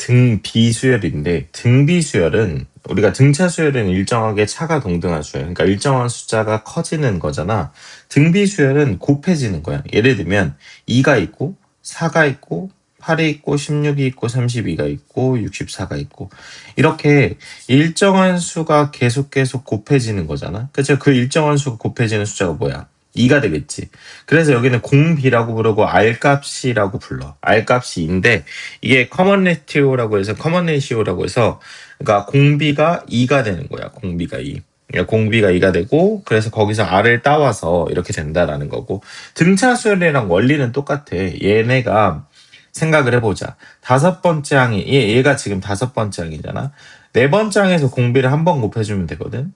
등비수열인데, 등비수열은 우리가 등차 수열은 일정하게 차가 동등한 수열, 그러니까 일정한 숫자가 커지는 거잖아. 등비수열은 곱해지는 거야. 예를 들면 2가 있고 4가 있고 8이 있고 16이 있고 32가 있고 64가 있고, 이렇게 일정한 수가 계속 곱해지는 거잖아. 그렇죠? 그 일정한 수가 곱해지는 숫자가 뭐야? 2가 되겠지. 그래서 여기는 공비라고 부르고 R값이라고 불러. R값이 2인데, 이게 커먼 레티오라고 해서, 커먼 레시오라고 해서, 그러니까 공비가 2가 되는 거야. 공비가 2. 그러니까 공비가 2가 되고, 그래서 거기서 R을 따와서 이렇게 된다라는 거고, 등차수열이랑 원리는 똑같아. 얘네가 생각을 해보자. 다섯 번째 항이, 얘가 지금 다섯 번째 항이잖아. 네 번째 항에서 공비를 한 번 곱해주면 되거든.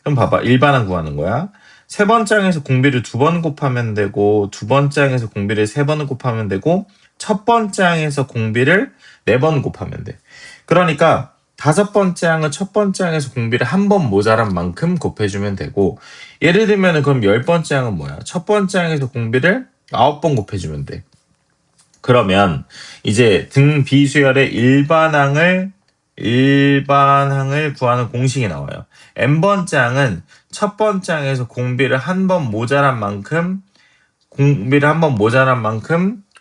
그럼 봐봐. 일반항 구하는 거야. 세 번째 항에서 공비를 두 번 곱하면 되고, 두 번째 항에서 공비를 세 번 곱하면 되고, 첫 번째 항에서 공비를 네 번 곱하면 돼. 그러니까 다섯 번째 항은 첫 번째 항에서 공비를 한 번 모자란 만큼 곱해주면 되고, 예를 들면 그럼 열 번째 항은 뭐야? 첫 번째 항에서 공비를 9번 곱해주면 돼. 그러면 이제 등비수열의 일반항을 구하는 공식이 나와요. n번째 항은 첫 번째 항에서 공비를 한 번 모자란 만큼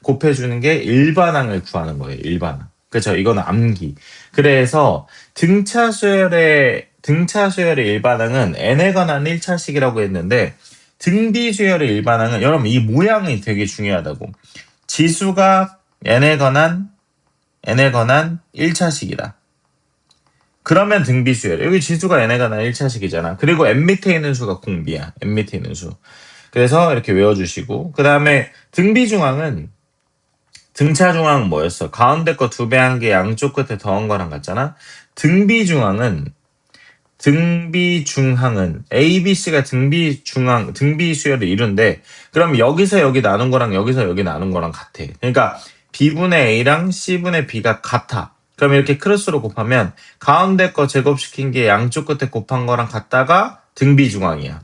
곱해주는 게 일반항을 구하는 거예요. 일반항. 그렇죠? 이거는 암기. 그래서 등차수열의 일반항은 n에 관한 1차식이라고 했는데, 등비수열의 일반항은, 여러분 이 모양이 되게 중요하다고. 지수가 n에 관한 1차식이다. 그러면 등비수열. 여기 지수가 n에 관한 1차식이잖아. 그리고 n 밑에 있는 수가 공비야. n 밑에 있는 수. 그래서 이렇게 외워주시고, 그 다음에 등차중항은 뭐였어? 가운데 거 2배 한 개 양쪽 끝에 더한 거랑 같잖아. 등비중항은 A, B, C가 등비수열을 이룬데, 그럼 여기서 여기 나눈 거랑 여기서 여기 나눈 거랑 같아. 그러니까 B분의 A랑 C분의 B가 같아. 그럼 이렇게 크로스로 곱하면 가운데 거 제곱시킨 게 양쪽 끝에 곱한 거랑 같다가 등비중항이야.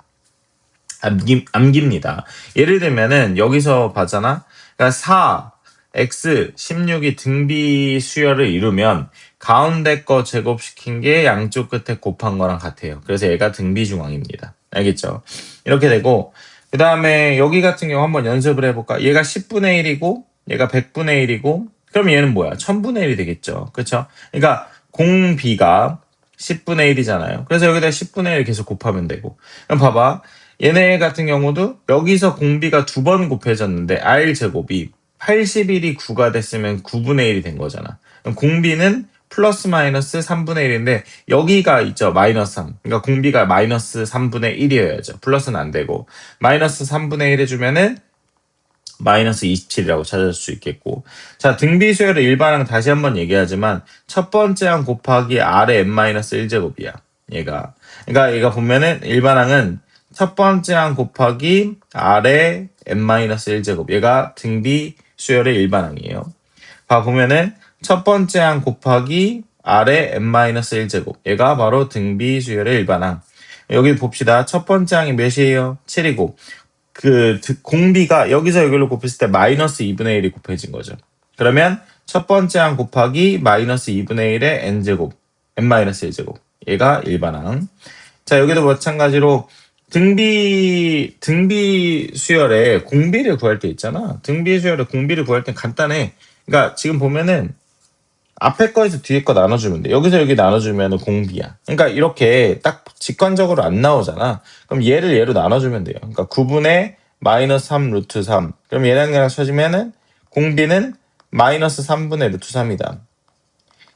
암기입니다. 예를 들면은 여기서 봤잖아. 그러니까 4, X, 16이 등비수열을 이루면 가운데 거 제곱시킨 게 양쪽 끝에 곱한 거랑 같아요. 그래서 얘가 등비중항입니다. 알겠죠? 이렇게 되고, 그 다음에 여기 같은 경우 한번 연습을 해볼까? 얘가 10분의 1이고 얘가 100분의 1이고, 그럼 얘는 뭐야? 1000분의 1이 되겠죠. 그쵸? 그러니까 공비가 10분의 1이잖아요. 그래서 여기다 10분의 1 계속 곱하면 되고. 그럼 봐봐. 얘네 같은 경우도 여기서 공비가 두 번 곱해졌는데 R제곱이 81이 9가 됐으면 9분의 1이 된 거잖아. 그럼 공비는 플러스 마이너스 3분의 1인데 여기가 있죠. 마이너스 3. 그러니까 공비가 마이너스 3분의 1이어야죠. 플러스는 안 되고. 마이너스 3분의 1 해주면은 마이너스 27이라고 찾을 수 있겠고. 자, 등비수열의 일반항 다시 한번 얘기하지만 첫 번째 항 곱하기 R의 n-1제곱이야. 얘가. 그러니까 얘가 보면은 일반항은 첫 번째 항 곱하기 R의 n-1제곱. 얘가 등비수열의 일반항이에요. 봐 보면은 첫 번째 항 곱하기 R의 n-1제곱. 얘가 바로 등비수열의 일반항. 여기 봅시다. 첫 번째 항이 몇이에요? 7이고. 공비가 여기서 여기로 곱했을 때 마이너스 2분의 1이 곱해진 거죠. 그러면 첫 번째 항 곱하기 마이너스 2분의 1의 n제곱, n-1제곱. 얘가 일반항. 자, 여기도 마찬가지로 등비수열에 공비를 구할 때 있잖아. 등비수열에 공비를 구할 때 간단해. 그러니까 지금 보면은 앞에 거에서 뒤에 거 나눠주면 돼. 여기서 여기 나눠주면 공비야. 그러니까 이렇게 딱 직관적으로 안 나오잖아. 그럼 얘를 얘로 나눠주면 돼요. 그러니까 9분의 마이너스 3 루트 3. 그럼 얘랑 얘랑 쳐주면은 공비는 마이너스 3분의 루트 3이다.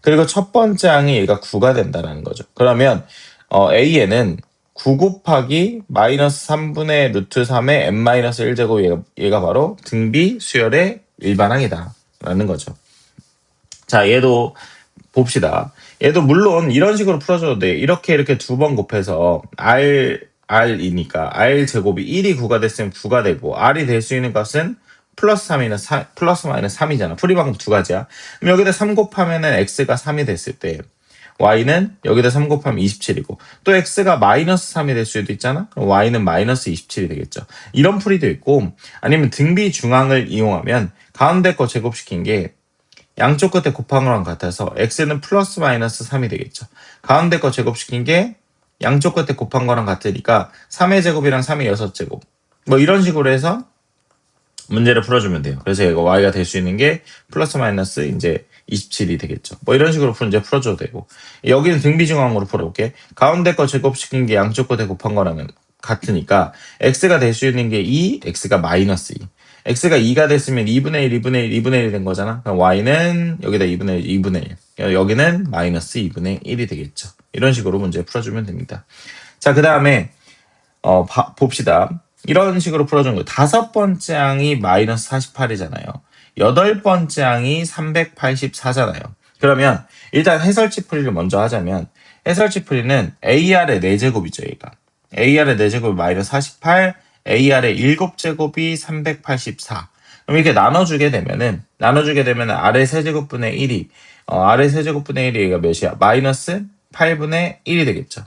그리고 첫 번째 항이 얘가 9가 된다는 거죠. 그러면 A에는 9 곱하기 마이너스 3분의 루트 3의 n-1제곱, 얘가 바로 등비수열의 일반항이다 라는 거죠. 자, 얘도 봅시다. 얘도 물론 이런 식으로 풀어줘도 돼. 이렇게 두 번 곱해서 R이니까 R제곱이 1이 9가 됐으면 9가 되고, R이 될 수 있는 값은 플러스 마이너스 3이잖아. 풀이방법 두 가지야. 그럼 여기다 3 곱하면은 X가 3이 됐을 때 Y는 여기다 3 곱하면 27이고, 또 X가 마이너스 3이 될 수도 있잖아. 그럼 Y는 마이너스 27이 되겠죠. 이런 풀이도 있고, 아니면 등비중항을 이용하면 가운데 거 제곱시킨 게 양쪽 끝에 곱한 거랑 같아서 x는 플러스 마이너스 3이 되겠죠. 가운데 거 제곱시킨 게 양쪽 끝에 곱한 거랑 같으니까 3의 제곱이랑 3의 6제곱 뭐 이런 식으로 해서 문제를 풀어주면 돼요. 그래서 이거 y가 될 수 있는 게 플러스 마이너스 이제 27이 되겠죠. 뭐 이런 식으로 문제 풀어줘도 되고 여기는 등비중앙으로 풀어볼게. 가운데 거 제곱시킨 게 양쪽 끝에 곱한 거랑 같으니까 x가 될 수 있는 게 2, x가 마이너스 2. x가 2가 됐으면 2분의 1, 2분의 1, 2분의 1이 된 거잖아. 그럼 y는 여기다 2분의 1, 2분의 1. 여기는 마이너스 2분의 1이 되겠죠. 이런 식으로 문제 풀어주면 됩니다. 자, 그 다음에 봅시다. 이런 식으로 풀어준 거예요. 5번째 항이 마이너스 48이잖아요. 8번째 항이 384잖아요. 그러면 일단 해설치 풀이를 먼저 하자면 해설치 풀이는 AR의 4제곱이죠, 얘가. AR의 4제곱이 마이너스 48, AR의 7제곱이 384. 그럼 이렇게 나눠주게 되면은 아래 세제곱분의 1이 아래 세제곱분의 1이 얘가 몇이야? 마이너스 8분의 1이 되겠죠.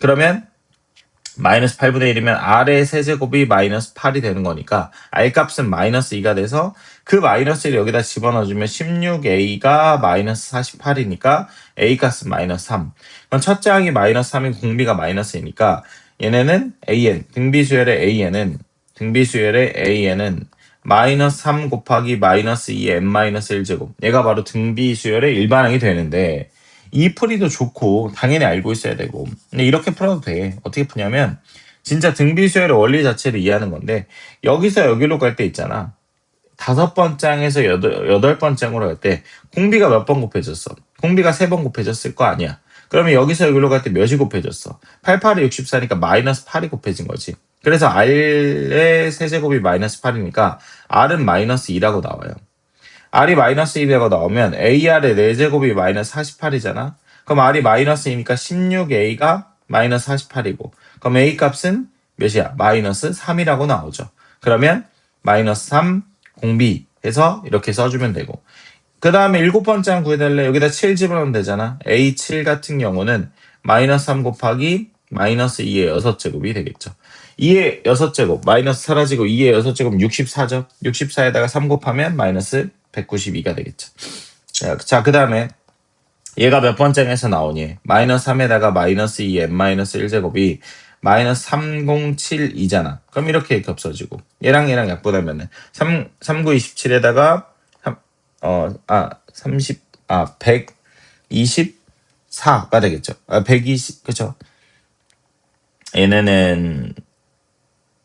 그러면 마이너스 8분의 1이면 R의 세제곱이 마이너스 8이 되는 거니까 R값은 마이너스 2가 돼서 그 마이너스 1을 여기다 집어넣어주면 16A가 마이너스 48이니까 A값은 마이너스 3. 그럼 첫째 항이 마이너스 3인 공비가 마이너스 2니까 얘네는 AN, 등비수열의 AN은 마이너스 3 곱하기 마이너스 2의 n 마이너스 1제곱. 얘가 바로 등비수열의 일반항이 되는데 이 풀이도 좋고 당연히 알고 있어야 되고 근데 이렇게 풀어도 돼. 어떻게 푸냐면 진짜 등비수열의 원리 자체를 이해하는 건데 여기서 여기로 갈 때 있잖아. 5번째 항에서 8번째 항으로 갈 때 공비가 몇 번 곱해졌어? 공비가 3번 곱해졌을 거 아니야. 그러면 여기서 여기로 갈 때 몇이 곱해졌어? 88이 64니까 마이너스 8이 곱해진 거지. 그래서 R의 세제곱이 마이너스 8이니까 R은 마이너스 2라고 나와요. R이 마이너스 1이라고 나오면 AR의 4제곱이 마이너스 48이잖아. 그럼 R이 마이너스 2니까 16A가 마이너스 48이고 그럼 A 값은 몇이야? 마이너스 3이라고 나오죠. 그러면 마이너스 3 공비 해서 이렇게 써주면 되고 그 다음에 7번째 항 구해달래. 여기다 7 집어넣으면 되잖아. A7 같은 경우는 마이너스 3 곱하기 마이너스 2의 6제곱이 되겠죠. 2의 6제곱 마이너스 사라지고 2의 6제곱 64죠. 64에다가 3 곱하면 마이너스 192가 되겠죠. 자, 그 다음에 얘가 몇 번째 항에서 나오니? 마이너스 3에다가 마이너스 2 n 마이너스 1제곱이 마이너스 3072잖아. 그럼 이렇게 겹쳐지고 얘랑 약분하면은 3927에다가 124가 되겠죠. 120 그쵸? 얘네는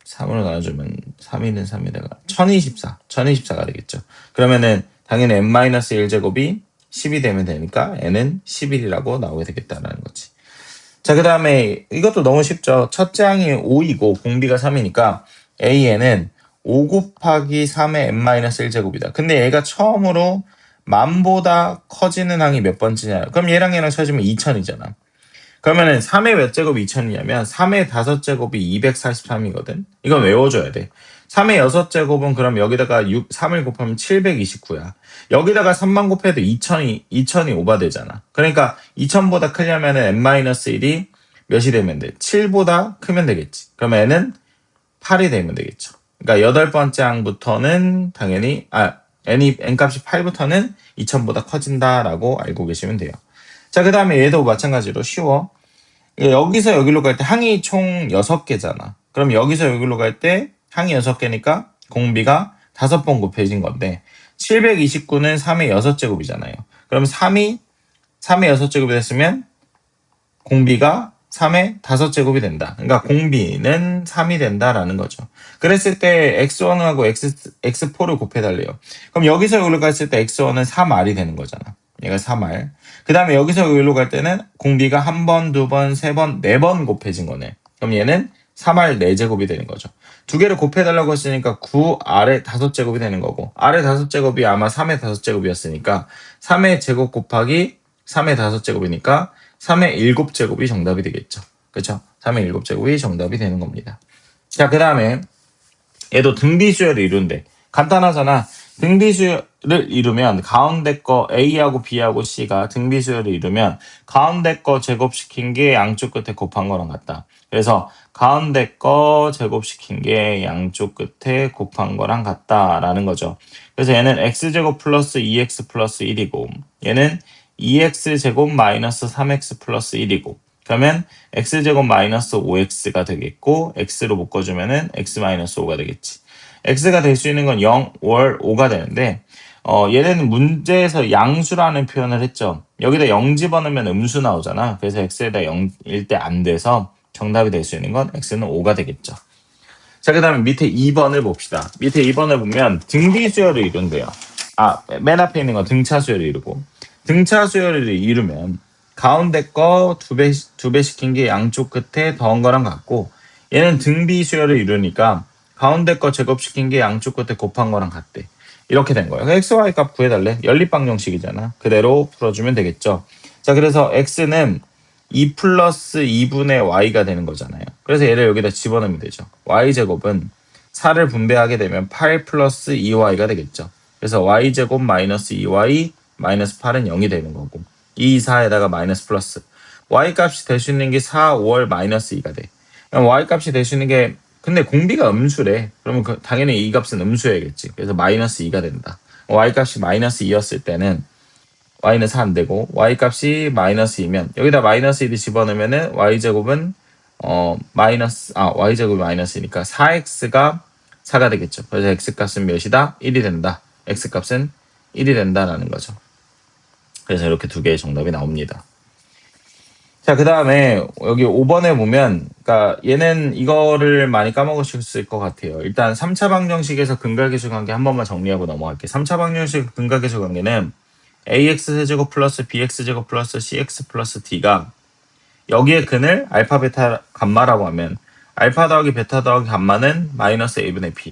3으로 나눠주면 3이는 3에다가 1024가 되겠죠. 그러면은 당연히 n-1제곱이 10이 되면 되니까 n은 11이라고 나오게 되겠다라는 거지. 자, 그 다음에 이것도 너무 쉽죠. 첫째 항이 5이고 공비가 3이니까 AN은 5 곱하기 3의 n-1제곱이다. 근데 얘가 처음으로 만보다 커지는 항이 몇 번째냐? 그럼 얘랑 쳐주면 2000이잖아. 그러면은 3의 몇 제곱이 2000이냐면 3의 5제곱이 243이거든. 이건 외워줘야 돼. 3의 6제곱은 그럼 여기다가 3을 곱하면 729야. 여기다가 3만 곱해도 2000이 오버되잖아. 그러니까 2000보다 크려면은 n-1이 몇이 되면 돼? 7보다 크면 되겠지. 그러면 n은 8이 되면 되겠죠. 그러니까 8번째 항부터는 당연히 n값이 8부터는 2000보다 커진다라고 알고 계시면 돼요. 자, 그 다음에 얘도 마찬가지로 쉬워. 여기서 여기로 갈 때 항이 총 6개잖아. 그럼 여기서 여기로 갈 때 항이 6개니까 공비가 5번 곱해진 건데 729는 3의 6제곱이잖아요. 그럼 3의 6제곱이 됐으면 공비가 3의 5제곱이 된다. 그러니까 공비는 3이 된다라는 거죠. 그랬을 때 x1하고 x4를 곱해달래요. 그럼 여기서 여기로 갔을 때 x1은 3r이 되는 거잖아. 얘가 3r. 그 다음에 여기서 여기로 갈 때는 공비가 1번, 2번, 3번, 4번 곱해진 거네. 그럼 얘는 3r 4제곱이 되는 거죠. 두 개를 곱해달라고 했으니까 9r의 5제곱이 되는 거고 r의 5제곱이 아마 3의 5제곱이었으니까 3의 제곱 곱하기 3의 5제곱이니까 3의 7제곱이 정답이 되겠죠. 그렇죠? 3의 7제곱이 정답이 되는 겁니다. 자, 그 다음에 얘도 등비수열을 이룬대. 간단하잖아. 이루면 가운데 거 A하고 B하고 C가 등비 수열을 이루면 가운데 거 제곱시킨 게 양쪽 끝에 곱한 거랑 같다. 그래서 가운데 거 제곱시킨 게 양쪽 끝에 곱한 거랑 같다라는 거죠. 그래서 얘는 x제곱 플러스 2x 플러스 1이고 얘는 2x제곱 마이너스 3x 플러스 1이고 그러면 x제곱 마이너스 5x가 되겠고 x로 묶어주면은 x 마이너스 5가 되겠지. x가 될 수 있는 건 0, 5월 5가 되는데 얘는 문제에서 양수라는 표현을 했죠. 여기다 0 집어넣으면 음수 나오잖아. 그래서 x에다 0일 때 안 돼서 정답이 될 수 있는 건 x는 5가 되겠죠. 자, 그 다음에 밑에 2번을 봅시다. 밑에 2번을 보면 등비수열을 이룬대요. 맨 앞에 있는 건 등차수열을 이루고 등차수열을 이루면 가운데 거 두 배 시킨 게 양쪽 끝에 더한 거랑 같고 얘는 등비수열을 이루니까 가운데 거 제곱시킨 게 양쪽 끝에 곱한 거랑 같대. 이렇게 된 거예요. x, y 값 구해달래. 연립방정식이잖아. 그대로 풀어주면 되겠죠. 자, 그래서 x는 2 플러스 2분의 y가 되는 거잖아요. 그래서 얘를 여기다 집어넣으면 되죠. y제곱은 4를 분배하게 되면 8 플러스 2y가 되겠죠. 그래서 y제곱 마이너스 2y 마이너스 8은 0이 되는 거고 2, 4에다가 마이너스 플러스 y 값이 될 수 있는 게 4, 5월 마이너스 2가 돼. 그럼 y 값이 될 수 있는 게 근데 공비가 음수래. 그러면 당연히 이 값은 음수여야겠지. 그래서 마이너스 2가 된다. y 값이 마이너스 2였을 때는 y는 4 안 되고 y 값이 마이너스 2면 여기다 마이너스 1을 집어넣으면은 y제곱은 y제곱이 마이너스니까 4x가 4가 되겠죠. 그래서 x값은 몇이다? 1이 된다. x값은 1이 된다라는 거죠. 그래서 이렇게 두 개의 정답이 나옵니다. 자, 그 다음에 여기 5번에 보면, 그러니까 얘는 이거를 많이 까먹으실 것 같아요. 일단 3차 방정식에서 근각계수 관계 한 번만 정리하고 넘어갈게요. 3차 방정식 근각계수 관계는 ax 세제곱 플러스 bx 제곱 플러스 cx 플러스 d가 여기에 근을 알파 베타 감마라고 하면 알파 더하기 베타 더하기 감마는 마이너스 a분의 b.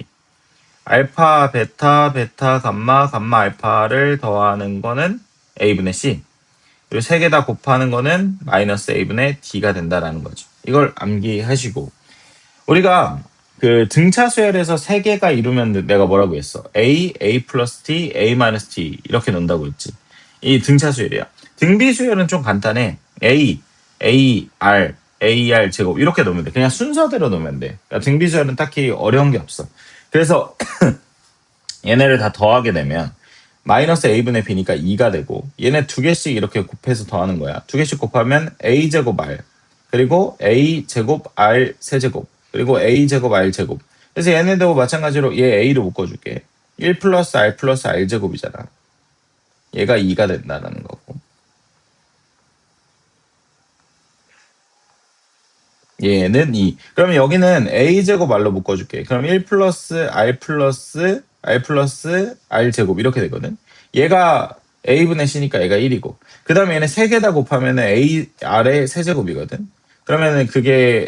알파 베타 베타 감마 감마 알파를 더하는 거는 a분의 c. 그리고 세 개 다 곱하는 거는 마이너스 a분의 d가 된다라는 거죠. 이걸 암기하시고 우리가 그 등차수열에서 세 개가 이루면 내가 뭐라고 했어? a, a 플러스 t, a 마이너스 t 이렇게 논다고 했지. 이 등차수열이야. 등비수열은 좀 간단해. a, a, r, a, r 제곱 이렇게 놓으면 돼. 그냥 순서대로 놓으면 돼. 그러니까 등비수열은 딱히 어려운 게 없어. 그래서 얘네를 다 더하게 되면 마이너스 a분의 b니까 2가 되고 얘네 두 개씩 이렇게 곱해서 더하는 거야. 두 개씩 곱하면 a제곱 r 그리고 a제곱 r 세제곱 그리고 a제곱 r 제곱. 그래서 얘네도 마찬가지로 얘 a로 묶어줄게. 1 플러스 r 플러스 r 제곱이잖아. 얘가 2가 된다라는 거고. 얘는 2. 그러면 여기는 a제곱 r로 묶어줄게. 그럼 1 플러스 r 플러스 r 플러스 r 제곱 이렇게 되거든. 얘가 a분의 c니까 얘가 1이고 그 다음에 얘네 세 개 다 곱하면 a r의 세제곱이거든. 그러면은 그게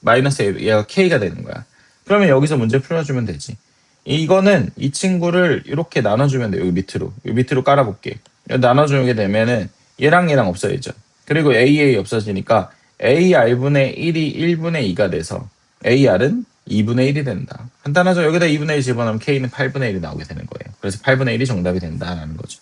마이너스 a 얘가 k가 되는 거야. 그러면 여기서 문제 풀어주면 되지. 이거는 이 친구를 이렇게 나눠주면 돼. 여기 밑으로 깔아볼게. 나눠주게 되면은 얘랑 얘랑 없어지죠. 그리고 a 없어지니까 ar분의 1이 1분의 2가 돼서 ar은 2분의 1이 된다. 간단하죠? 여기다 2분의 1 집어넣으면 k는 8분의 1이 나오게 되는 거예요. 그래서 8분의 1이 정답이 된다라는 거죠.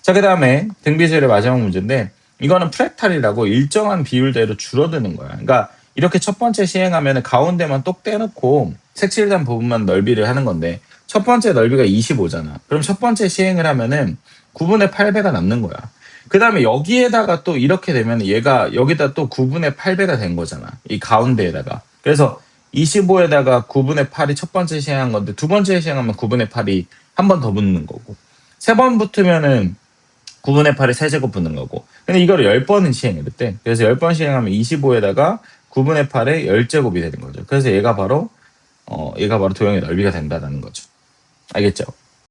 자, 그 다음에 등비수열의 마지막 문제인데 이거는 프랙탈이라고 일정한 비율대로 줄어드는 거야. 그러니까 이렇게 첫 번째 시행하면 가운데만 똑 떼놓고 색칠된 부분만 넓이를 하는 건데 첫 번째 넓이가 25잖아. 그럼 첫 번째 시행을 하면은 9분의 8배가 남는 거야. 그 다음에 여기에다가 또 이렇게 되면 얘가 여기다 또 9분의 8배가 된 거잖아. 이 가운데에다가. 그래서 25에다가 9분의 8이 첫 번째 시행한 건데 두 번째 시행하면 9분의 8이 한 번 더 붙는 거고 세 번 붙으면은 9분의 8이 세제곱 붙는 거고 근데 이거를 10번은 시행을 했대. 그래서 10번 시행하면 25에다가 9분의 8의 10제곱이 되는 거죠. 그래서 얘가 바로 도형의 넓이가 된다는 거죠. 알겠죠?